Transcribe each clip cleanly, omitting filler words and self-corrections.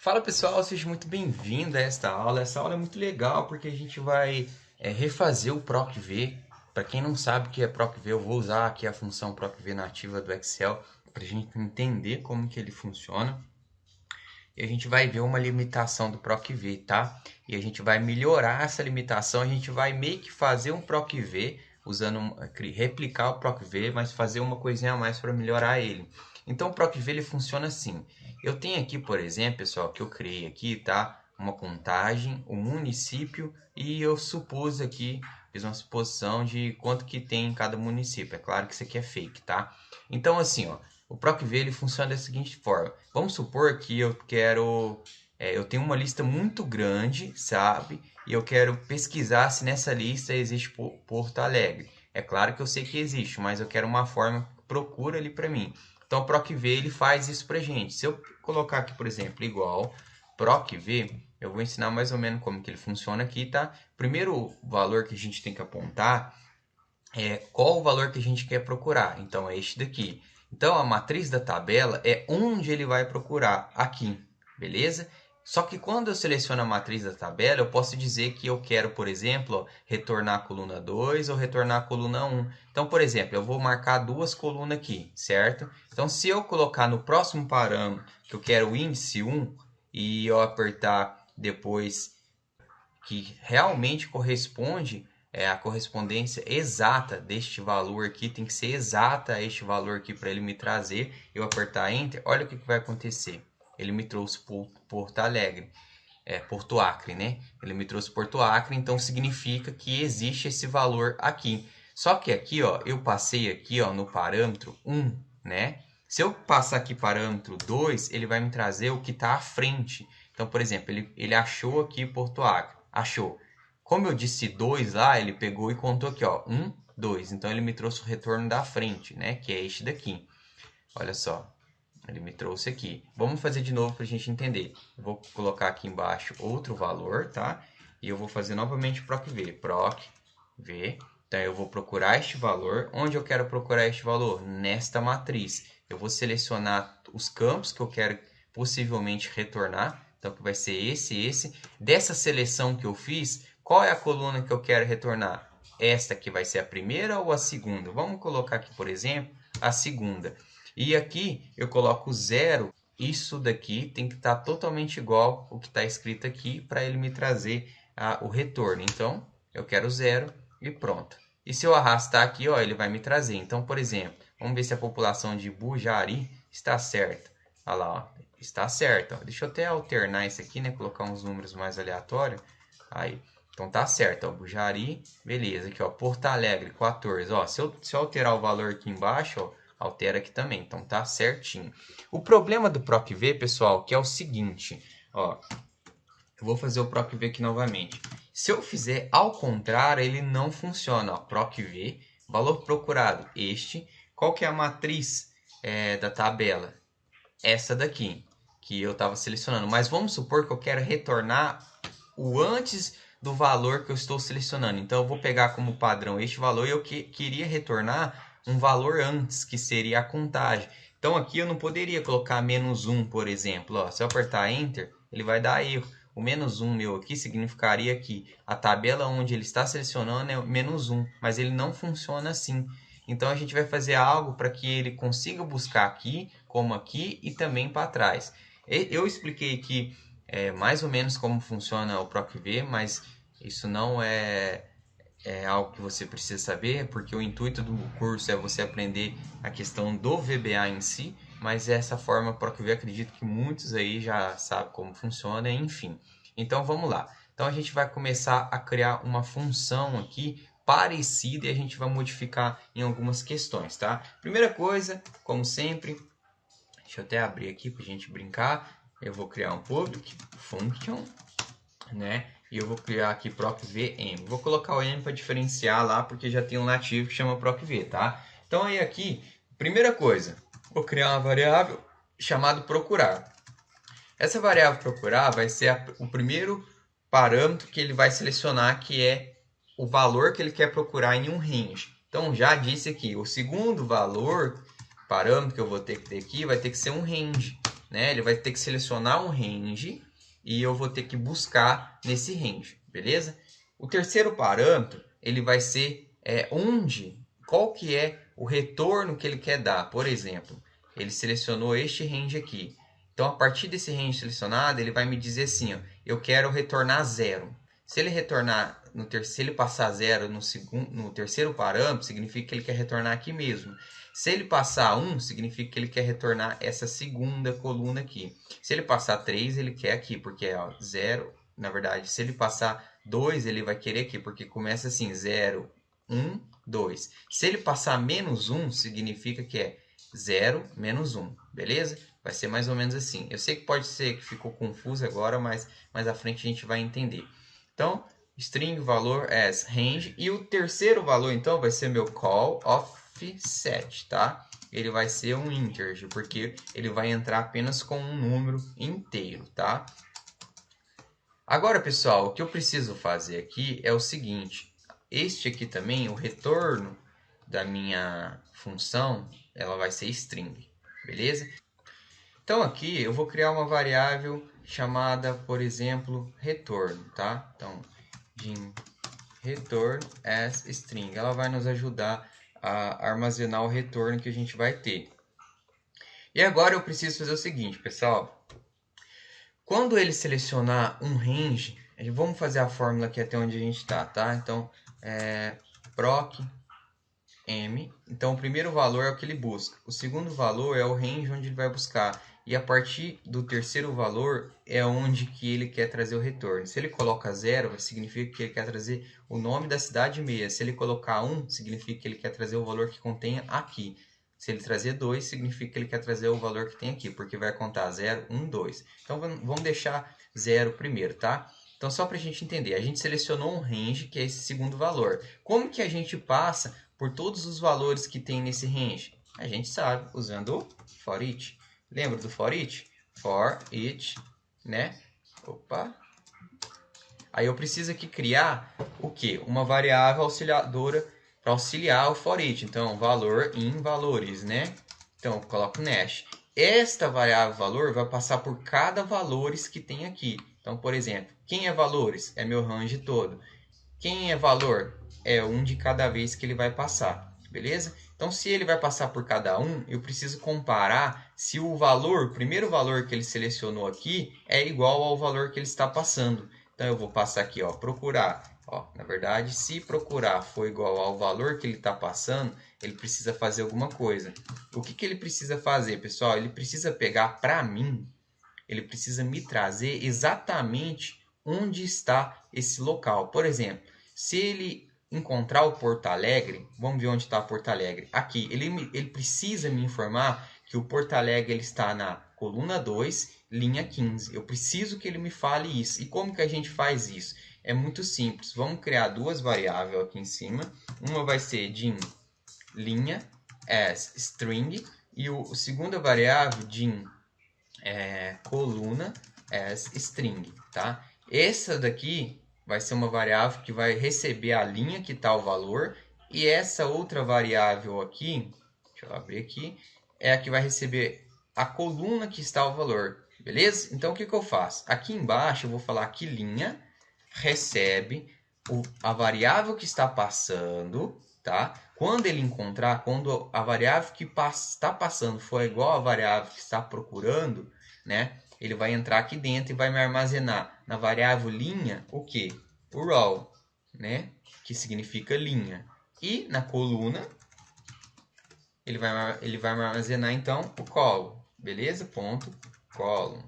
Fala pessoal, seja muito bem-vindo a esta aula. Essa aula é muito legal porque a gente vai refazer o PROC-V. Para quem não sabe o que é PROC-V, eu vou usar aqui a função PROC-V nativa do Excel para a gente entender como que ele funciona. E a gente vai ver uma limitação do PROC-V, tá? E a gente vai melhorar essa limitação, a gente vai meio que fazer um PROC-V, replicar o PROC-V, mas fazer uma coisinha a mais para melhorar ele. Então o PROC-V ele funciona assim. Eu tenho aqui, por exemplo, pessoal, que eu criei aqui, tá? Uma contagem, um município e eu supus aqui, fiz uma suposição de quanto que tem em cada município. É claro que isso aqui é fake, tá? Então assim, ó, o PROC-V ele funciona da seguinte forma. Vamos supor que eu tenho uma lista muito grande, sabe? E eu quero pesquisar se nessa lista existe Porto Alegre. É claro que eu sei que existe, mas eu quero uma forma que procura ali para mim. Então o PROC-V ele faz isso para gente. Se eu colocar aqui, por exemplo, igual PROC-V, eu vou ensinar mais ou menos como que ele funciona aqui, tá? Primeiro valor que a gente tem que apontar é qual o valor que a gente quer procurar. Então é este daqui. Então a matriz da tabela é onde ele vai procurar, aqui, beleza? Só que quando eu seleciono a matriz da tabela, eu posso dizer que eu quero, por exemplo, retornar a coluna 2 ou retornar a coluna 1. Então, por exemplo, eu vou marcar duas colunas aqui, certo? Então, se eu colocar no próximo parâmetro, que eu quero o índice 1, e eu apertar depois que realmente corresponde a correspondência exata deste valor aqui, tem que ser exata este valor aqui para ele me trazer. Eu apertar Enter, olha o que vai acontecer. Ele me trouxe Porto Alegre, Porto Acre, né? Ele me trouxe Porto Acre, então significa que existe esse valor aqui. Só que aqui, ó, eu passei aqui, ó, no parâmetro 1, né? Se eu passar aqui parâmetro 2, ele vai me trazer o que está à frente. Então, por exemplo, ele achou aqui Porto Acre. Achou. Como eu disse 2 lá, ele pegou e contou aqui, ó, 1, 2. Então, ele me trouxe o retorno da frente, né? Que é este daqui. Olha só. Ele me trouxe aqui. Vamos fazer de novo para a gente entender. Eu vou colocar aqui embaixo outro valor, tá? E eu vou fazer novamente PROC-V. PROC-V. Então, eu vou procurar este valor. Onde eu quero procurar este valor? Nesta matriz. Eu vou selecionar os campos que eu quero possivelmente retornar. Então, que vai ser esse. Dessa seleção que eu fiz, qual é a coluna que eu quero retornar? Esta aqui vai ser a primeira ou a segunda? Vamos colocar aqui, por exemplo, a segunda. E aqui eu coloco 0. Isso daqui tem que estar totalmente igual o que está escrito aqui para ele me trazer o retorno. Então, eu quero 0 e pronto. E se eu arrastar aqui, ó, ele vai me trazer. Então, por exemplo, vamos ver se a população de Bujari está certa. Olha lá, ó, está certo. Ó. Deixa eu até alternar isso aqui, né? Colocar uns números mais aleatórios. Aí, então tá certo, ó, Bujari, beleza. Aqui, ó, Porto Alegre, 14. Ó, se eu alterar o valor aqui embaixo, ó, altera aqui também, então tá certinho. O problema do PROC-V, pessoal, que é o seguinte, ó, eu vou fazer o PROC-V aqui novamente. Se eu fizer ao contrário, ele não funciona, ó, PROC-V, valor procurado, este. Qual que é a matriz da tabela? Essa daqui, que eu estava selecionando. Mas vamos supor que eu quero retornar o antes do valor que eu estou selecionando. Então, eu vou pegar como padrão este valor e eu queria retornar um valor antes, que seria a contagem. Então, aqui eu não poderia colocar menos 1, por exemplo. Ó, se eu apertar Enter, ele vai dar erro. O menos 1 meu aqui significaria que a tabela onde ele está selecionando é menos 1, mas ele não funciona assim. Então, a gente vai fazer algo para que ele consiga buscar aqui, como aqui, e também para trás. Eu expliquei aqui mais ou menos como funciona o PROC-V, mas isso não é algo que você precisa saber, porque o intuito do curso é você aprender a questão do VBA em si, mas essa forma PROC-V acredito que muitos aí já sabem como funciona, enfim. Então vamos lá. Então a gente vai começar a criar uma função aqui parecida e a gente vai modificar em algumas questões, tá? Primeira coisa, como sempre, deixa eu até abrir aqui para a gente brincar. Eu vou criar um public function, né? E eu vou criar aqui PROC-VM. Vou colocar o M para diferenciar lá, porque já tem um nativo que chama PROC-V, tá? Então aí aqui, primeira coisa, vou criar uma variável chamada procurar. Essa variável procurar vai ser o primeiro parâmetro que ele vai selecionar, que é o valor que ele quer procurar em um range. Então já disse aqui, o segundo valor, parâmetro que eu vou ter que ter aqui, vai ter que ser um range. né? Ele vai ter que selecionar um range e eu vou ter que buscar nesse range, beleza? O terceiro parâmetro, ele vai ser qual que é o retorno que ele quer dar. Por exemplo, ele selecionou este range aqui. Então, a partir desse range selecionado, ele vai me dizer assim, ó, eu quero retornar 0. Se ele retornar se ele passar 0 no terceiro parâmetro, significa que ele quer retornar aqui mesmo. Se ele passar 1, significa que ele quer retornar essa segunda coluna aqui. Se ele passar 3, ele quer aqui, porque é 0. Na verdade, se ele passar 2, ele vai querer aqui, porque começa assim, 0, 1, 2. Se ele passar menos 1, significa que é 0, menos 1, beleza? Vai ser mais ou menos assim. Eu sei que pode ser que ficou confuso agora, mas mais à frente a gente vai entender. Então, string valor as range. E o terceiro valor, então, vai ser meu call offset, tá? Ele vai ser um integer, porque ele vai entrar apenas com um número inteiro, tá? Agora, pessoal, o que eu preciso fazer aqui é o seguinte. Este aqui também, o retorno da minha função, ela vai ser string, beleza? Então, aqui eu vou criar uma variável chamada, por exemplo, retorno, tá? Então, din return as string. Ela vai nos ajudar a armazenar o retorno que a gente vai ter. E agora eu preciso fazer o seguinte, pessoal. Quando ele selecionar um range, vamos fazer a fórmula aqui até onde a gente está, tá? Então, proc m. Então, o primeiro valor é o que ele busca. O segundo valor é o range onde ele vai buscar. E a partir do terceiro valor é onde que ele quer trazer o retorno. Se ele coloca 0, significa que ele quer trazer o nome da cidade mesmo. Se ele colocar 1, significa que ele quer trazer o valor que contenha aqui. Se ele trazer 2, significa que ele quer trazer o valor que tem aqui, porque vai contar 0, 1, 2. Então, vamos deixar 0 primeiro, tá? Então, só para a gente entender, a gente selecionou um range, que é esse segundo valor. Como que a gente passa por todos os valores que tem nesse range? A gente sabe, usando o for each. Lembra do for each? For each, né? Opa! Aí eu preciso aqui criar o quê? Uma variável auxiliadora para auxiliar o for each. Então, valor em valores, né? Então, eu coloco Nash. Esta variável valor vai passar por cada valores que tem aqui. Então, por exemplo, quem é valores? É meu range todo. Quem é valor? É um de cada vez que ele vai passar, beleza? Então, se ele vai passar por cada um, eu preciso comparar se o valor, o primeiro valor que ele selecionou aqui, é igual ao valor que ele está passando. Então, eu vou passar aqui, ó, procurar. Ó, na verdade, se procurar for igual ao valor que ele está passando, ele precisa fazer alguma coisa. O que que ele precisa fazer, pessoal? Ele precisa pegar para mim, ele precisa me trazer exatamente onde está esse local. Por exemplo, se ele encontrar o Porto Alegre, vamos ver onde está Porto Alegre. Aqui, ele precisa me informar que o Porto Alegre ele está na coluna 2, linha 15. Eu preciso que ele me fale isso. E como que a gente faz isso? É muito simples. Vamos criar duas variáveis aqui em cima. Uma vai ser din linha as string e a segunda variável din coluna as string, tá? Essa daqui vai ser uma variável que vai receber a linha que está o valor e essa outra variável aqui, deixa eu abrir aqui, é a que vai receber a coluna que está o valor, beleza? Então, o que que eu faço? Aqui embaixo eu vou falar que linha recebe a variável que está passando, tá? Quando ele encontrar, quando a variável que está passando for igual à variável que está procurando, né? Ele vai entrar aqui dentro e vai me armazenar na variável linha o que? O raw, né? Que significa linha. E na coluna, ele vai me armazenar então o column, beleza? Ponto column.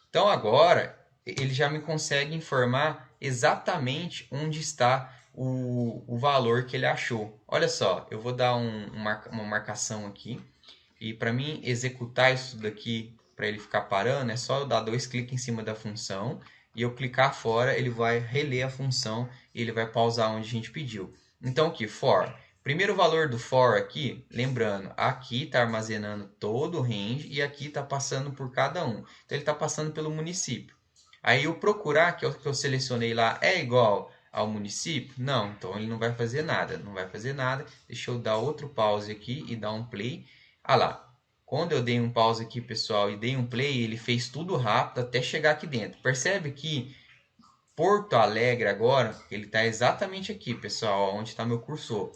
Então agora ele já me consegue informar exatamente onde está o valor que ele achou. Olha só, eu vou dar uma marcação aqui. E para mim executar isso daqui, para ele ficar parando, é só eu dar 2 cliques em cima da função e eu clicar fora, ele vai reler a função e ele vai pausar onde a gente pediu. Então aqui, for. Primeiro valor do for aqui, lembrando, aqui está armazenando todo o range e aqui está passando por cada um. Então ele está passando pelo município. Aí o procurar, que é o que eu selecionei lá, é igual ao município? Não, então ele não vai fazer nada. Não vai fazer nada. Deixa eu dar outro pause aqui e dar um play. Ah lá, quando eu dei um pause aqui, pessoal, e dei um play, ele fez tudo rápido até chegar aqui dentro. Percebe que Porto Alegre agora, ele está exatamente aqui, pessoal, onde está meu cursor.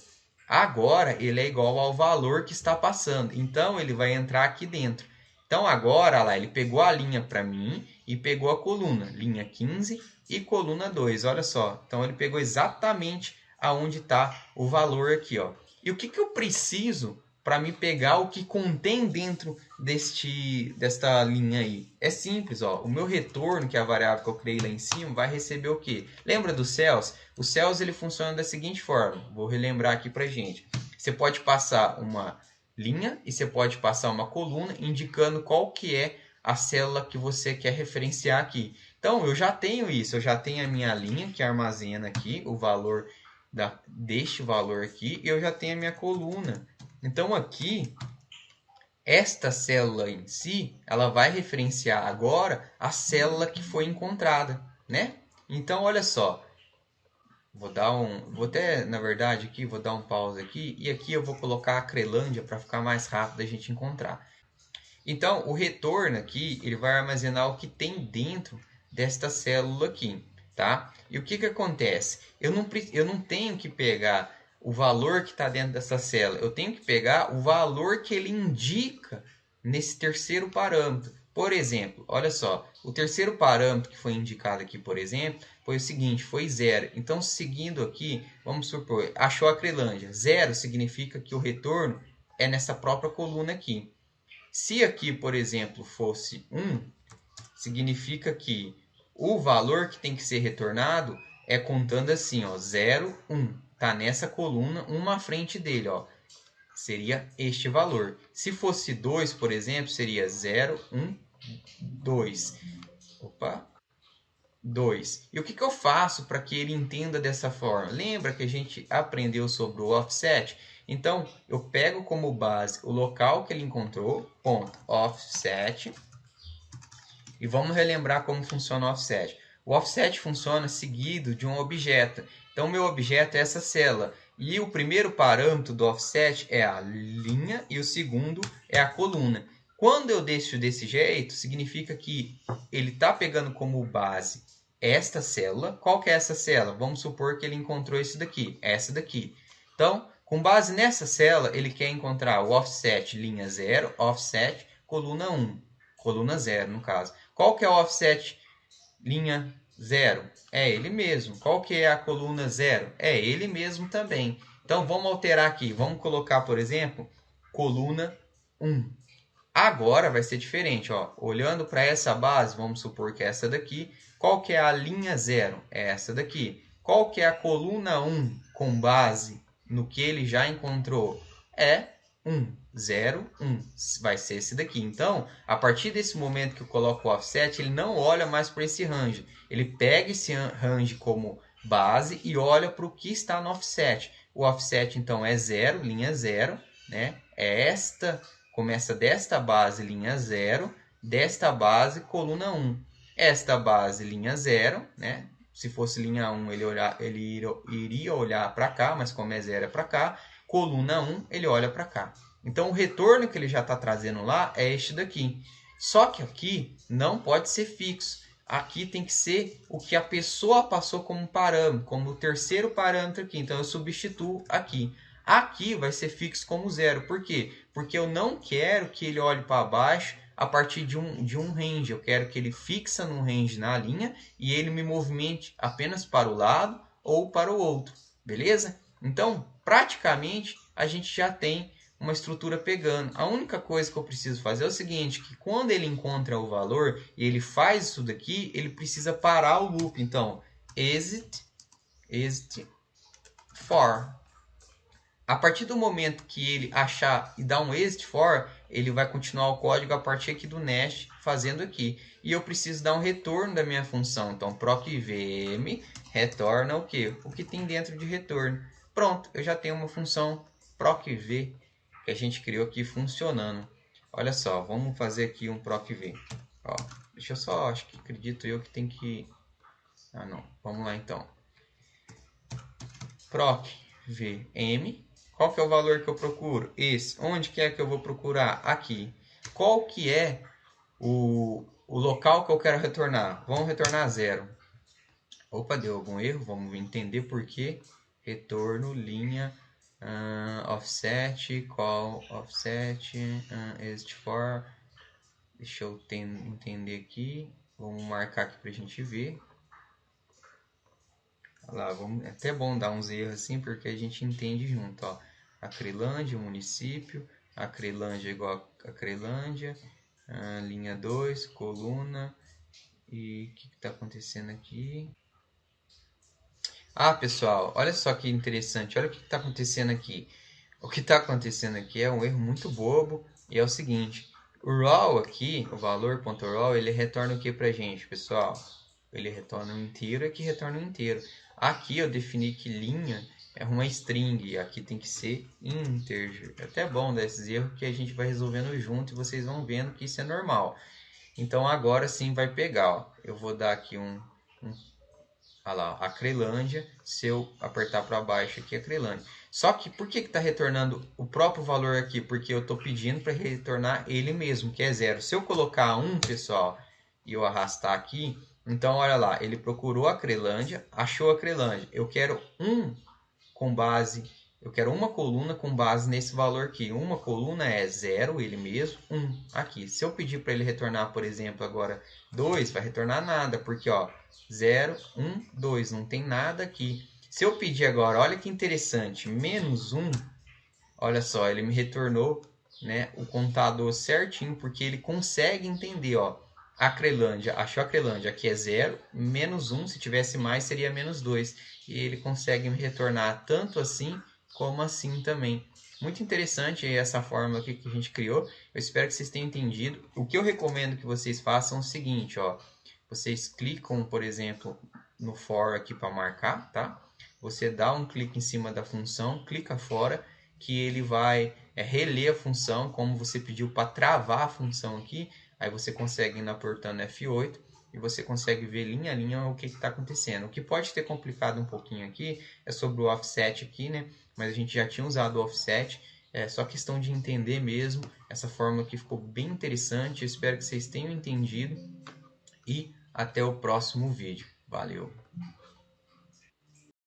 Agora ele é igual ao valor que está passando, então ele vai entrar aqui dentro. Então agora, olha lá, ele pegou a linha para mim e pegou a coluna, linha 15 e coluna 2, olha só. Então ele pegou exatamente aonde está o valor aqui, ó. E o que eu preciso para me pegar o que contém dentro desta linha aí? É simples, ó. O meu retorno, que é a variável que eu criei lá em cima, vai receber o quê? Lembra do cells? O cells ele funciona da seguinte forma. Vou relembrar aqui pra gente. Você pode passar uma linha e você pode passar uma coluna indicando qual que é a célula que você quer referenciar aqui. Então, eu já tenho isso. Eu já tenho a minha linha que armazena aqui o valor deste valor aqui. E eu já tenho a minha coluna. Então, aqui, esta célula em si, ela vai referenciar agora a célula que foi encontrada, né? Então, olha só. Vou até, na verdade, aqui, vou dar um pause aqui. E aqui eu vou colocar a Crelândia para ficar mais rápido a gente encontrar. Então, o retorno aqui, ele vai armazenar o que tem dentro desta célula aqui, tá? E o que acontece? Eu não tenho que pegar o valor que está dentro dessa célula. Eu tenho que pegar o valor que ele indica nesse terceiro parâmetro. Por exemplo, olha só, o terceiro parâmetro que foi indicado aqui, por exemplo, foi o seguinte, foi 0. Então, seguindo aqui, vamos supor, achou a Crelândia. 0 significa que o retorno é nessa própria coluna aqui. Se aqui, por exemplo, fosse 1, significa que o valor que tem que ser retornado é contando assim, ó, 0, 1. Está nessa coluna, uma à frente dele, ó. Seria este valor. Se fosse 2, por exemplo, seria 0, 1, 2. Opa, 2. E o que eu faço para que ele entenda dessa forma? Lembra que a gente aprendeu sobre o offset? Então, eu pego como base o local que ele encontrou, ponto, offset, e vamos relembrar como funciona o offset. O offset funciona seguido de um objeto. Então, meu objeto é essa célula. E o primeiro parâmetro do offset é a linha e o segundo é a coluna. Quando eu deixo desse jeito, significa que ele está pegando como base esta célula. Qual que é essa célula? Vamos supor que ele encontrou esse daqui, essa daqui. Então, com base nessa célula, ele quer encontrar o offset linha 0, offset coluna 1, coluna 0 no caso. Qual que é o offset linha 0? É ele mesmo. Qual que é a coluna 0? É ele mesmo também. Então, vamos alterar aqui. Vamos colocar, por exemplo, coluna 1. Agora vai ser diferente. Ó. Olhando para essa base, vamos supor que é essa daqui. Qual que é a linha 0? É essa daqui. Qual que é a coluna 1 com base no que ele já encontrou? É 1, 0, 1. Vai ser esse daqui. Então, a partir desse momento que eu coloco o offset, ele não olha mais para esse range. Ele pega esse range como base e olha para o que está no offset. O offset, então, é 0, linha 0. Né? É esta, começa desta base, linha 0. Desta base, coluna 1. Esta base, linha 0. Né? Se fosse linha 1, ele iria olhar para cá, mas como é 0 é para cá. Coluna 1, ele olha para cá. Então, o retorno que ele já está trazendo lá é este daqui. Só que aqui não pode ser fixo. Aqui tem que ser o que a pessoa passou como parâmetro, como o terceiro parâmetro aqui. Então, eu substituo aqui. Aqui vai ser fixo como 0. Por quê? Porque eu não quero que ele olhe para baixo a partir de um range. Eu quero que ele fixa num range na linha e ele me movimente apenas para o lado ou para o outro. Beleza? Então, praticamente, a gente já tem uma estrutura pegando. A única coisa que eu preciso fazer é o seguinte, que quando ele encontra o valor e ele faz isso daqui, ele precisa parar o loop. Então, exit for. A partir do momento que ele achar e dar um exit for, ele vai continuar o código a partir aqui do nest fazendo aqui. E eu preciso dar um retorno da minha função. Então, procvm retorna o que? O que tem dentro de retorno. Pronto, eu já tenho uma função procv que a gente criou aqui funcionando. Olha só, vamos fazer aqui um procv. Ó, deixa eu só, acredito eu que tem que... Ah, não. Vamos lá, então. Procvm. Qual que é o valor que eu procuro? Esse. Onde que é que eu vou procurar? Aqui. Qual que é o local que eu quero retornar? Vamos retornar 0. Opa, deu algum erro, vamos entender por quê. Retorno, linha, offset, call, offset, exit for. Deixa eu entender aqui. Vamos marcar aqui para a gente ver. Olha lá, é até bom dar uns erros assim, porque a gente entende junto. Ó. Acrelândia, município. Acrelândia igual a Acrelândia. Linha 2, coluna. E o que está acontecendo aqui? Ah, pessoal, olha só que interessante. Olha o que está acontecendo aqui. O que está acontecendo aqui é um erro muito bobo. E é o seguinte. O raw aqui, o valor .raw, ele retorna o que pra gente, pessoal? Ele retorna um inteiro e aqui retorna um inteiro. Aqui eu defini que linha é uma string. Aqui tem que ser integer. É até bom dar esses erros que a gente vai resolvendo junto e vocês vão vendo que isso é normal. Então agora sim vai pegar. Ó. Eu vou dar aqui olha lá, Acrelândia. Se eu apertar para baixo aqui, Acrelândia. Só que por que está retornando o próprio valor aqui? Porque eu estou pedindo para retornar ele mesmo, que é 0. Se eu colocar 1, pessoal, e eu arrastar aqui, então olha lá, ele procurou a Acrelândia, achou a Acrelândia. Eu quero eu quero uma coluna com base nesse valor aqui. Uma coluna é 0, ele mesmo, 1 aqui. Se eu pedir para ele retornar, por exemplo, agora 2, vai retornar nada, porque ó, 0, 1, 2, não tem nada aqui. Se eu pedir agora, olha que interessante, menos 1, olha só, ele me retornou, né, o contador certinho, porque ele consegue entender, ó, Acrelândia, achou a Acrelândia, aqui é 0, menos 1, se tivesse mais seria menos 2. E ele consegue me retornar tanto assim como assim também. Muito interessante essa fórmula aqui que a gente criou. Eu espero que vocês tenham entendido. O que eu recomendo que vocês façam é o seguinte, ó. Vocês clicam, por exemplo, no for aqui para marcar, tá? Você dá um clique em cima da função, clica fora, que ele vai reler a função, como você pediu para travar a função aqui. Aí você consegue ir apertando F8 e você consegue ver linha a linha o que está acontecendo. O que pode ter complicado um pouquinho aqui é sobre o offset aqui, né? Mas a gente já tinha usado o offset. É só questão de entender mesmo. Essa fórmula aqui ficou bem interessante. Eu espero que vocês tenham entendido. E até o próximo vídeo. Valeu!